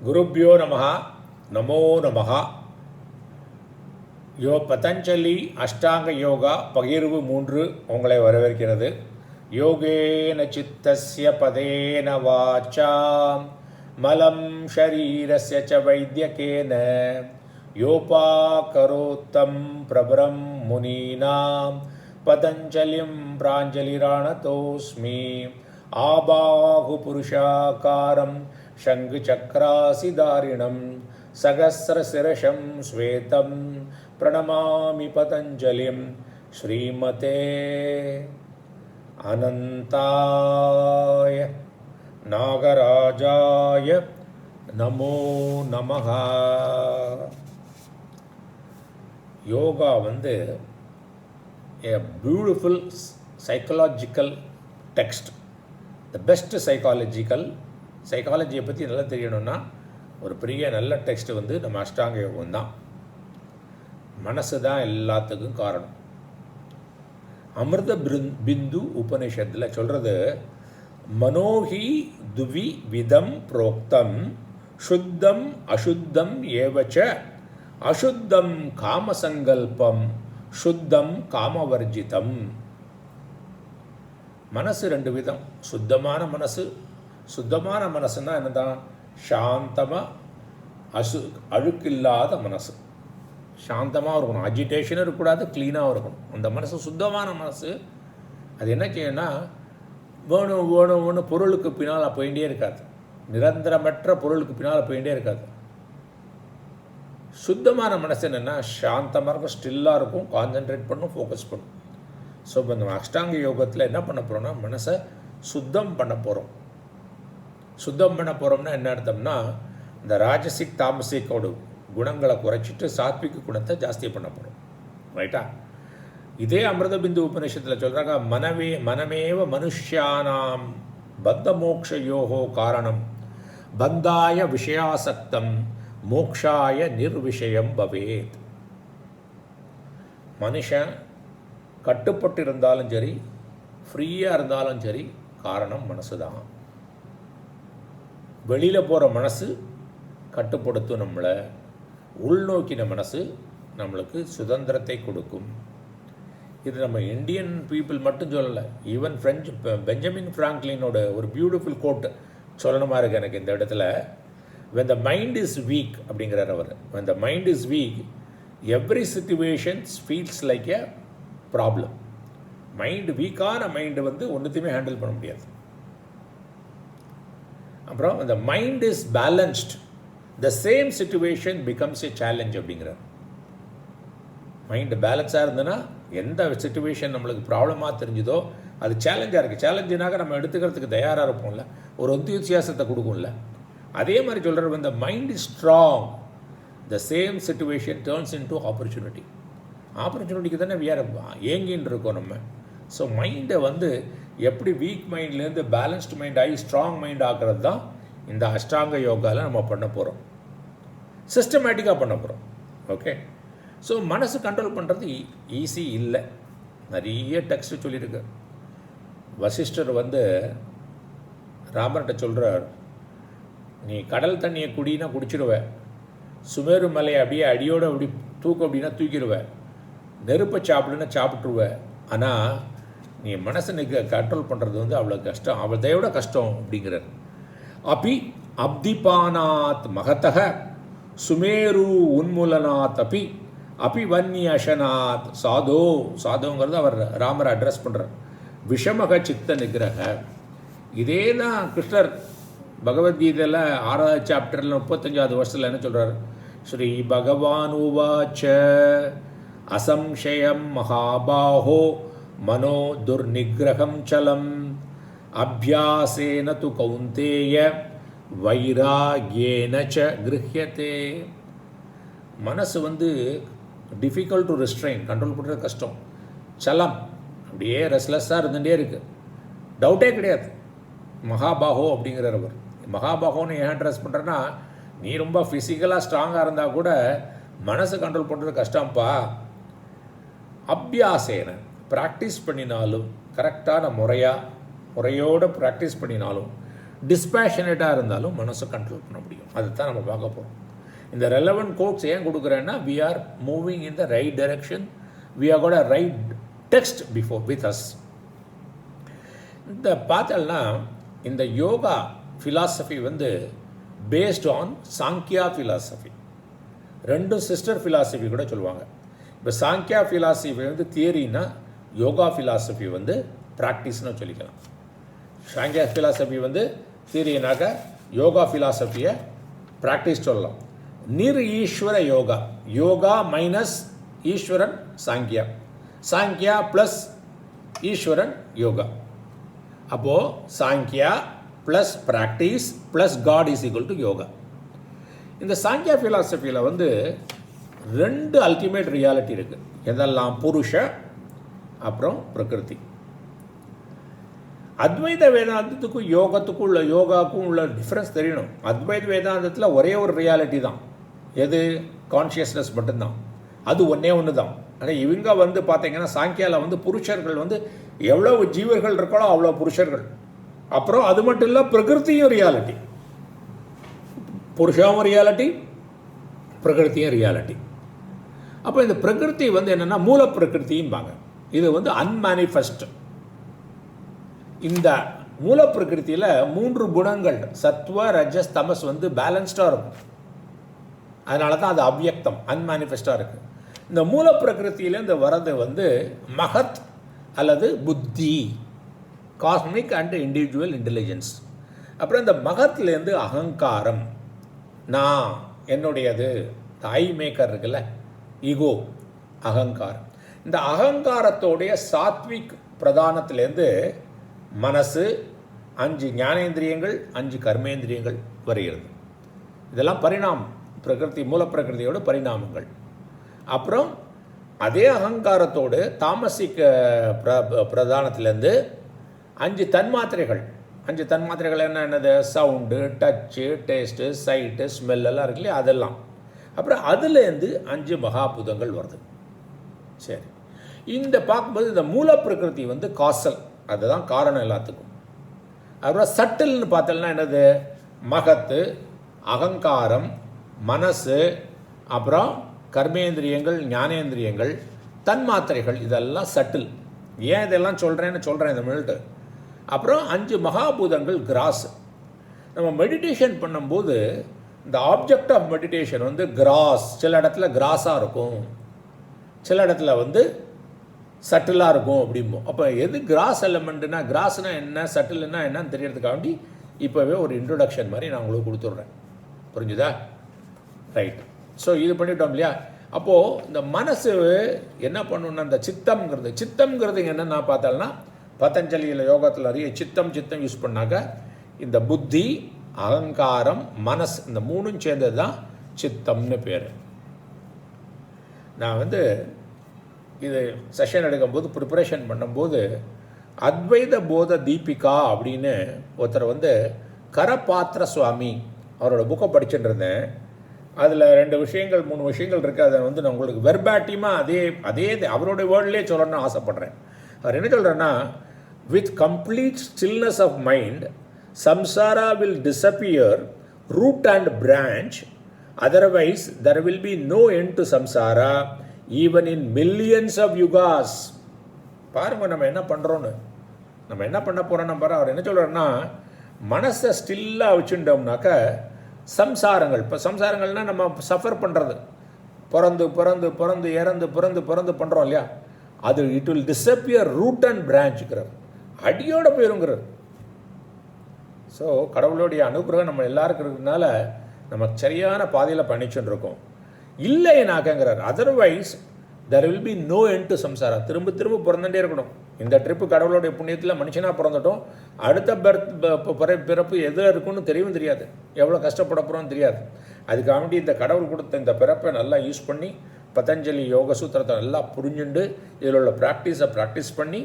குருப்யோ நமஹ நமோ நமஹ. பதஞ்சலி அஷ்டாங்க யோகா பகிர்வு 3 உங்களை வரவேற்கிறது. யோகேன சித்தஸ்ய பதேன வாசாம் மலம் ஷரீரஸ்ய ச வைத்யகேன யோபாகரோத்தம் பிரபரம் முனீனாம் பதஞ்சலிம் பிராஞ்சலிராணதோஸ்மி. ஆபாஹு புருஷாகாரம் சங்கு சக்கராசிதாரிணம் சகஸ்ரசிரஷம் ஸ்வேதம் பிரணமாமி பதஞ்சலிம். ஸ்ரீமதே அனந்தாய நாகராஜாய நமோ நமஹ. Yoga a beautiful psychological text. The best சைக்காலஜியை பற்றி நல்லா தெரியணும்னா ஒரு பெரிய நல்ல டெக்ஸ்ட் நம்ம அஷ்டாங்க யோகம் தான். மனசு தான் எல்லாத்துக்கும் காரணம். அமிர்த பிந்து உபனிஷத்தில் சொல்கிறது, மனோஹி துவி விதம் புரோக்தம் சுத்தம் அசுத்தம் ஏவச்ச அசுத்தம் காமசங்கல்பம் சுத்தம் காமவர்ஜிதம். மனசு 2 விதம். சுத்தமான மனசுன்னா என்னதான்? சாந்தமாக அழுக்கில்லாத மனசு. சாந்தமாக இருக்கணும், அஜிடேஷனும் இருக்கக்கூடாது, க்ளீனாகவும் இருக்கணும். அந்த மனசு சுத்தமான மனசு. அது என்ன செய்யணும்னா, வேணும் பொருளுக்கு பின்னால் போயிட்டே இருக்காது. நிரந்தரமற்ற பொருளுக்கு பின்னால் போயிட்டே இருக்காது. சுத்தமான மனசு என்னென்னா, சாந்தமாக இருக்கும், ஸ்டில்லாக இருக்கும், கான்சன்ட்ரேட் பண்ணும், ஃபோக்கஸ் பண்ணும். ஸோ இப்போ இந்த அஷ்டாங்க யோகத்தில் என்ன பண்ண போகிறோம்னா, மனசை சுத்தம் பண்ண போகிறோம். சுத்தம் பண்ண போகிறோம்னா என்ன அர்த்தம்னா, இந்த ராஜசிக் தாமசிக்கோட குணங்களை குறைச்சிட்டு சாத்விக குணத்தை ஜாஸ்தி பண்ண போகிறோம். ரைட்டா? இதே அமிர்த பிந்து உபநிஷத்தில் சொல்கிறாங்க, மனமேவ மனுஷ்யானாம் பத்த மோக்ஷயோகோ காரணம் பந்தாய விஷயாசக்தம் மோக்ஷாய நிர்விஷயம் பவேத். மனுஷன் கட்டுப்பட்டு இருந்தாலும் சரி, ஃப்ரீயாக இருந்தாலும் சரி, காரணம் மனசு தான். வெளியில் போகிற மனசு கட்டுப்படுத்தும் நம்மளை. உள்நோக்கின மனசு நம்மளுக்கு சுதந்திரத்தை கொடுக்கும். இது நம்ம இந்தியன் பீப்புள் மட்டும் சொல்லலை, ஈவன் ஃப்ரெஞ்சு பெஞ்சமின் ஃப்ராங்க்லினோட ஒரு பியூட்டிஃபுல் கோட் சொல்லணுமா இருக்குது எனக்கு இந்த இடத்துல. when the mind is weak அப்படிங்கிறார் அவர். when the mind is weak every situation feels like a problem. Mind வீக்கான மைண்டு ஒன்றுத்தையுமே ஹேண்டில் பண்ண முடியாது. அப்புறம் அந்த mind is balanced the same situation becomes a challenge அப்படிங்கிறார். மைண்டு பேலன்ஸாக இருந்ததுன்னா எந்த சிச்சுவேஷன் நம்மளுக்கு ப்ராப்ளமாக தெரிஞ்சுதோ அது சேலஞ்சாக இருக்குது. சேலஞ்சுனாக்க நம்ம எடுத்துக்கிறதுக்கு தயாராக இருப்போம்ல, ஒரு எந்தூசியாசத்தை கொடுக்கும்ல. அதே மாதிரி சொல்கிற, இந்த mind is strong the same situation turns into opportunity. ஆப்பர்ச்சுனிட்டிக்கு தானே ஏங்கின்னு இருக்கோம் நம்ம. ஸோ மைண்டை எப்படி வீக் மைண்ட்லேருந்து பேலன்ஸ்டு மைண்ட் ஆகி ஸ்ட்ராங் மைண்ட் ஆகிறது தான் இந்த அஷ்டாங்க யோகாவில் நம்ம பண்ண போகிறோம். சிஸ்டமேட்டிக்காக பண்ண போகிறோம். ஓகே. ஸோ மனசு கண்ட்ரோல் பண்ணுறது ஈஸி இல்லை. நிறைய டெக்ஸ்ட்டு சொல்லியிருக்கு. வசிஷ்டர் ராமர்கிட்ட சொல்கிறார், நீ கடல் தண்ணியை குடினா குடிச்சிடுவேன், சுமேரு மலையை அப்படியே அடியோடு அப்படி தூக்கு அப்படின்னா தூக்கிடுவேன், நெருப்பை சாப்பிடுன்னா சாப்பிட்ருவேன், ஆனால் நீ மனசை கண்ட்ரோல் பண்ணுறது அவ்வளோ கஷ்டம், அவ்வளோதையோட கஷ்டம் அப்படிங்கிறார். அப்திபானாத் மகத்தக சுமேரு உன்முலனாத் அபி வன்னியசனாத் சாதோங்கிறது அவர் ராமரை அட்ரஸ் பண்ணுறார். விஷமக சித்த நிகிரக. இதே தான் கிருஷ்ணர் பகவத்கீதையில் 6வது சாப்டரில் 35வது வருஷத்தில் என்ன சொல்கிறார்? ஸ்ரீ பகவான் உவாச்ச அசம்சயம் மகாபாஹோ மனோ துர்நிகிரகம் சலம் அபியாசேன து கௌந்தேய வைராக்யேன ச கிருஹ்யதே. மனசு டிஃபிகல்ட் டு ரெஸ்ட்ரெயின், கண்ட்ரோல் பண்ணுறது கஷ்டம். சலம் அப்படியே ரெஸ்ட்லெஸ்ஸாக இருந்துகிட்டே இருக்குது, டவுட்டே கிடையாது. மகாபாஹோ அப்படிங்கிறவர். மகாபாஹோன்னு ஏன் அட்ரஸ் பண்ணுறேன்னா, நீ ரொம்ப ஃபிசிக்கலாக ஸ்ட்ராங்காக இருந்தால் கூட மனசை கண்ட்ரோல் பண்ணுறது கஷ்டம்ப்பா. அபியாசேன ப்ராக்டிஸ் பண்ணினாலும், கரெக்டான முறையோடு ப்ராக்டிஸ் பண்ணினாலும், டிஸ்பேஷனேட்டாக இருந்தாலும் மனசை கண்ட்ரோல் பண்ண முடியும். அதுதான் நம்ம பார்க்க போகிறோம். இந்த ரெலவெண்ட் கோட்ஸ் ஏன் கொடுக்குறேன்னா, we are moving in the right direction, we are got a right text before with us. இந்த பார்த்தோம்னா இந்த யோகா ஃபிலாசபி வந்து பேஸ்ட் ஆன் சாங்கியா ஃபிலாசபி. ரெண்டும் சிஸ்டர் ஃபிலாசபி கூட சொல்லுவாங்க. இப்போ சாங்கியா ஃபிலாசபி வந்து தியரினா, யோகா ஃபிலாசபி வந்து ப்ராக்டிஸ்னு சொல்லிக்கலாம். சாங்கியா ஃபிலாசபி வந்து தியரினாக்க, யோகா ஃபிலாசபியை ப்ராக்டிஸ் சொல்லலாம். நிர் ஈஸ்வர யோகா, யோகா மைனஸ் ஈஸ்வரன் சாங்கியா, சாங்கியா ப்ளஸ் ஈஸ்வரன் யோகா. அப்போது Samkhya plus practice plus God is equal to yoga. இந்த சாங்கியா ஃபிலாசபியில் வந்து 2 அல்டிமேட் ரியாலிட்டி இருக்குது. எதெல்லாம்? புருஷ அப்புறம் பிரகிருதி. அத்வைத வேதாந்தத்துக்கும் யோகாவுக்கும் உள்ள டிஃப்ரென்ஸ் தெரியணும். அத்வைத வேதாந்தத்தில் ஒரே ஒரு ரியாலிட்டி தான். எது? கான்ஷியஸ்னஸ் மட்டும்தான். அது ஒன்று தான். ஆனால் இவங்க வந்து பார்த்தீங்கன்னா சாங்கியாவில் வந்து புருஷர்கள் வந்து எவ்வளோ ஜீவர்கள் இருக்காளோ அவ்வளோ புருஷர்கள். அப்புறம் அது மட்டும் இல்லை, பிரகிருத்தியும் ரியாலிட்டி. புருஷாவும் ரியாலிட்டி, பிரகிருத்தியும் ரியாலிட்டி. அப்போ இந்த பிரகிருதி வந்து என்னென்னா மூல பிரகிருத்திம்பாங்க. இது வந்து அன்மேனிஃபெஸ்ட். இந்த மூல பிரகிருத்தியில் 3 குணங்கள் சத்வ ரஜஸ் தமஸ் வந்து பேலன்ஸ்டாக இருக்கும். அதனால தான் அது அவ்யக்தம், அன்மேனிஃபெஸ்டாக இருக்குது. இந்த மூல பிரகிருத்தியிலேருந்து வர்றது வந்து மகத் அல்லது புத்தி, காஸ்மிக் அண்ட் இண்டிவிஜுவல் இன்டெலிஜென்ஸ். அப்புறம் இந்த மகத்லேருந்து அகங்காரம், நான், என்னுடையது, ஐ மேக்கர் இருக்குல்ல, ஈகோ, அகங்காரம். இந்த அகங்காரத்தோடைய சாத்விக் பிரதானத்திலேருந்து மனசு, 5 ஞானேந்திரியங்கள், 5 கர்மேந்திரியங்கள் வருகிறது. இதெல்லாம் பரிணாமம், பிரகிருதி மூல பிரகிருதியோட பரிணாமங்கள். அப்புறம் அதே அகங்காரத்தோடு தாமசிக் பிரதானத்திலேருந்து 5 தன்மாத்திரைகள். 5 தன்மாத்திரைகள் என்னது? சவுண்டு, டச்சு, டேஸ்ட்டு, சைட்டு, ஸ்மெல்லாம் இருக்கு இல்லையா, அதெல்லாம். அப்புறம் அதுலேருந்து 5 மகாபூதங்கள் வருது. சரி, இந்த பார்க்கும்போது இந்த மூல பிரகிருதி வந்து காசல், அதுதான் காரணம் எல்லாத்துக்கும். அப்புறம் சட்டில்னு பார்த்தோம்னா என்னது? மகத்து, அகங்காரம், மனசு, அப்புறம் கர்மேந்திரியங்கள், ஞானேந்திரியங்கள், தன்மாத்திரைகள், இதெல்லாம் சட்டில். ஏன் இதெல்லாம் சொல்கிறேன் இந்த மினிட்டு. அப்புறம் 5 மகாபூதங்கள் கிராஸ். நம்ம மெடிடேஷன் பண்ணும்போது இந்த ஆப்ஜெக்ட் ஆஃப் மெடிடேஷன் வந்து கிராஸ், சில இடத்துல கிராஸாக இருக்கும், சில இடத்துல வந்து சட்டிலாக இருக்கும் அப்படிம்போம். அப்போ எது கிராஸ் எலமெண்ட்டுனா, கிராஸ்னா என்ன, சட்டில்னா என்னன்னு தெரியறதுக்காண்டி இப்போவே ஒரு இன்ட்ரொடக்ஷன் மாதிரி நான் உங்களுக்கு கொடுத்துட்றேன். புரிஞ்சுதா? ரைட். ஸோ இது பண்ணிட்டோம் இல்லையா? அப்போது இந்த மனசு என்ன பண்ணணுன்னா, இந்த சித்தம்ங்கிறது என்னென்னா பார்த்தால்னா, பதஞ்சலியில் யோகத்தில் அறிய சித்தம் யூஸ் பண்ணாக்க இந்த புத்தி, அகங்காரம், மனசு, இந்த 3ம் சேர்ந்தது தான் சித்தம்னு பேர். நான் வந்து இது செஷன் எடுக்கும்போது ப்ரிப்பரேஷன் பண்ணும்போது அத்வைத போத தீபிகா அப்படின்னு ஒருத்தர் வந்து கரபாத்திர சுவாமி அவரோட புக்கை படிச்சுட்டு இருந்தேன். அதில் 2 விஷயங்கள் 3 விஷயங்கள் இருக்குது. அதை வந்து நான் உங்களுக்கு வெர்பாட்டிமாக அதே அவருடைய வேர்ட்லேயே சொல்லணும்னு ஆசைப்பட்றேன். அவர் என்ன சொல்கிறேன்னா, with complete stillness of mind samsara will disappear root and branch, otherwise there will be no end to samsara even in millions of yugas. பாருங்க நம்ம என்ன பண்ணுறோன்னு, நம்ம என்ன பண்ண போகிறோன்னு பாரு. அவர் என்ன சொல்கிறாருன்னா, மனசை ஸ்டில்லாக வச்சுட்டோம்னாக்க சம்சாரங்கள், இப்போ சம்சாரங்கள்னால் நம்ம சஃபர் பண்ணுறது, பிறந்து இறந்து பண்ணுறோம் இல்லையா, அது it will disappear root and பிரான்ச்சுங்கிறார், அடியோட போயிருங்கிறார். ஸோ கடவுளுடைய அனுகிரகம் நம்ம எல்லாருக்கும் இருக்கிறதுனால நம்ம சரியான பாதையில் பண்ணிச்சுன்னு இருக்கோம். இல்லைனாக்கங்கிறார், otherwise there will be no end to samsara. திரும்ப பிறந்துட்டே இருக்கணும். இந்த ட்ரிப்பு கடவுளுடைய புண்ணியத்தில் மனுஷனாக பிறந்துட்டோம், அடுத்த பிறப்பு எதில் இருக்குன்னு தெரியவும் தெரியாது, எவ்வளோ கஷ்டப்பட போகிறோன்னு தெரியாது. அதுக்காண்டி இந்த கடவுள் கொடுத்த இந்த பிறப்பை நல்லா யூஸ் பண்ணி பதஞ்சலி யோக சூத்திரத்தை நல்லா புரிஞ்சுண்டு இதில் உள்ள ப்ராக்டிஸ் பண்ணி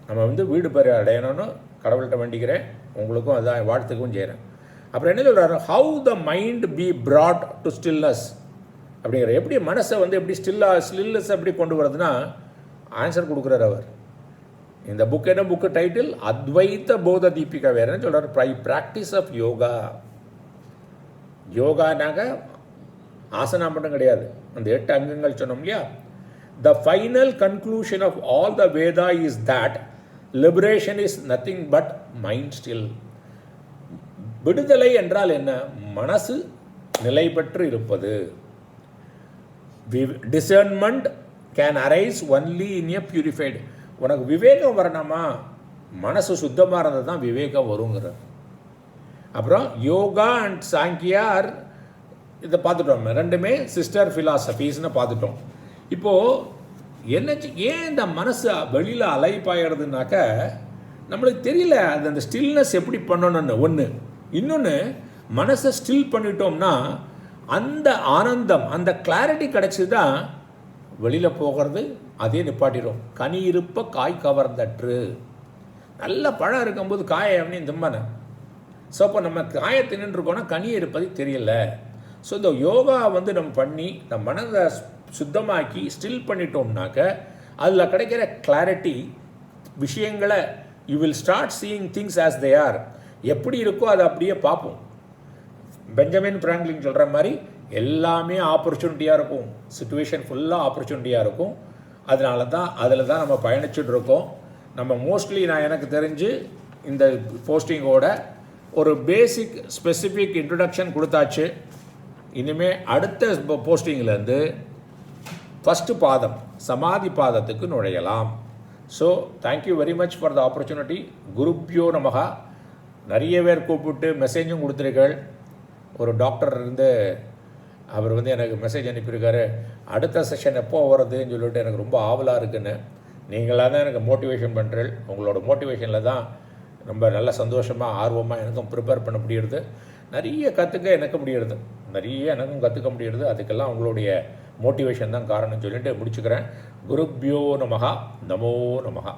நம்ம வந்து வீடு பேர் அடையணும்னு கடவுள்கிட்ட வேண்டிக்கிறேன். உங்களுக்கும் அதான் வாழ்த்துக்கவும் செய்கிறேன். அப்புறம் என்ன சொல்கிறாரு, how the mind B broad to stillness அப்படிங்கிற, எப்படி மனசை வந்து எப்படி ஸ்டில்னஸ் எப்படி கொண்டு வரதுன்னா ஆன்சர் கொடுக்குறார் அவர். இந்த புக் என்ன புக்கு டைட்டில்? அத்வைத போத தீபிகா. வேறு என்ன சொல்கிறார்? Practice of yoga. யோகானாக ஆசனா மட்டும் கிடையாது, அந்த 8 அங்கங்கள் சொன்னோம் இல்லையா? The final conclusion of all the Veda is that liberation is nothing but mind still. விடுதலை என்றால் என்ன? மனசு நிலை பெற்று இருப்பது. Discernment can arise only in a purified. உனக்கு விவேகம் வரணுமா? மனசு சுத்தமாக இருந்தது தான் விவேகம் வருங்கிறது. அப்புறம் யோகா அண்ட் சாங்கியா இதை பார்த்துட்டோம். ரெண்டுமே சிஸ்டர் ஃபிலாசபிஸ்ன்னு பார்த்துட்டோம். இப்போது என்ன, ஏன் இந்த மனசு வெளியில் அலைப்பாயிடுதுனாக்க நம்மளுக்கு தெரியல. அது அந்த ஸ்டில்னஸ் எப்படி பண்ணணும்னு ஒன்று. இன்னொன்று, மனசை ஸ்டில் பண்ணிட்டோம்னா அந்த ஆனந்தம், அந்த கிளாரிட்டி கிடச்சிதா வெளியில் போகிறது அதே நிப்பாட்டிடும். கனி இருப்ப காய் கவர்ந்தற்று. நல்ல பழம் இருக்கும்போது காயை அப்படின்னு திம்பானே. ஸோ அப்போ நம்ம காயை தின்னுருக்கோன்னா கனி இருப்பது தெரியல. ஸோ இந்த யோகா நம்ம பண்ணி நம்ம மனதை சுத்தமாக்கி ஸ்டில் பண்ணிட்டோம்னாக்க அதில் கிடைக்கிற கிளாரிட்டி, விஷயங்களை you will start seeing things as they are. எப்படி இருக்கோ அதை அப்படியே பார்ப்போம். பெஞ்சமின் பிராங்க்லின் சொல்கிற மாதிரி எல்லாமே ஆப்பர்ச்சுனிட்டியாக இருக்கும், சிச்சுவேஷன் ஃபுல்லாக ஆப்பர்ச்சுனிட்டியாக இருக்கும். அதனால தான் அதில் தான் நம்ம பயணிச்சுட்டு இருக்கோம். நம்ம மோஸ்ட்லி நான் எனக்கு தெரிஞ்சு இந்த போஸ்டிங்கோட ஒரு பேசிக் ஸ்பெசிஃபிக் இன்ட்ரடக்ஷன் கொடுத்தாச்சு. இனிமேல் அடுத்த போஸ்டிங்லேருந்து ஃபஸ்ட்டு பாதம் சமாதி பாதத்துக்கு நுழையலாம். So thank you very much for the opportunity. குருப்யோ நமகா. நிறைய பேர் கூப்பிட்டு மெசேஜும் கொடுத்துருக்கள். ஒரு டாக்டர் இருந்து அவர் எனக்கு மெசேஜ் அனுப்பியிருக்காரு, அடுத்த செஷன் எப்போ வருதுன்னு சொல்லிட்டு எனக்கு ரொம்ப ஆவலாக இருக்குன்னு. நீங்களாக தான் எனக்கு மோட்டிவேஷன் பண்ணுறீர்கள். உங்களோட மோட்டிவேஷனில் தான் ரொம்ப நல்ல சந்தோஷமாக ஆர்வமாக எனக்கும் ப்ரிப்பேர் பண்ண முடியுது. நிறைய கற்றுக்க எனக்கும் கற்றுக்க முடியுது. அதுக்கெல்லாம் உங்களுடைய மோட்டிவேஷன் தான் காரணம்னு சொல்லிட்டு முடிச்சுக்கிறேன். குருப்யோ நமகா. நமோ நமகா.